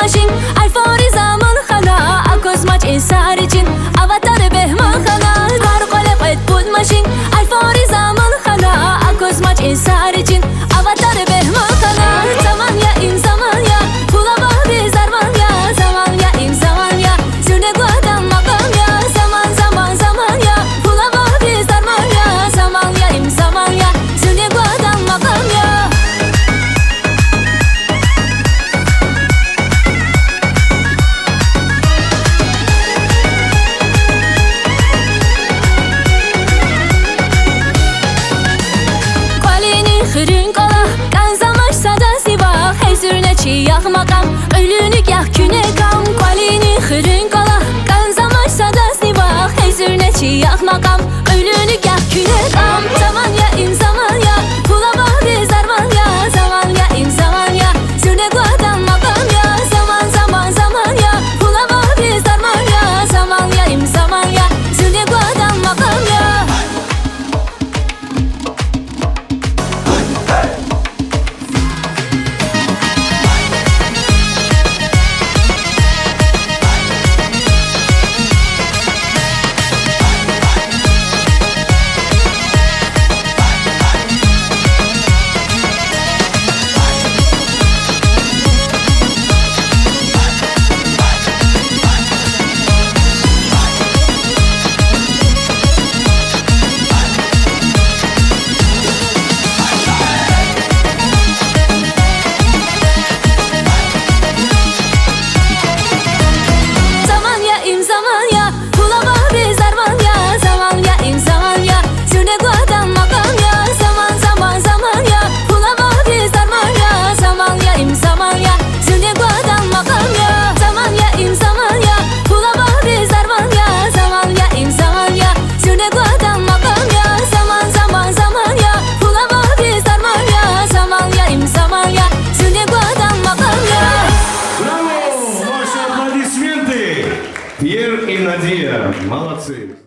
машин, альфори замон хана, акосмач инсаричин, аватар бехман хана, гар коле буд машин, альфори замон хана, акосмач инсаричин, аватар бехман хана. Zaman ya im zaman ya, pula bahri zarman ya, zaman ya im zaman ya, zürne guadan makam ya, zaman ya, pula bahri zarman ya, zaman ya im zaman ya, zürne guadan makam ya. Xırın qala, qanzamış sada ziva, hezürne çi yax maqam, ölünük yax küne qam. Qalini xırın qala, qanzamış sada ziva, hezürne çi yax maqam, ölünük yax küne qam. Zaman ya im zaman ya, pula bahri zarman ya, zaman ya im zaman ya, zürne guadan maqam ya, zaman ya, pula bahri zarman ya, zaman ya im zaman ya, zürne guadan maqam ya. Пьер и Надия, молодцы.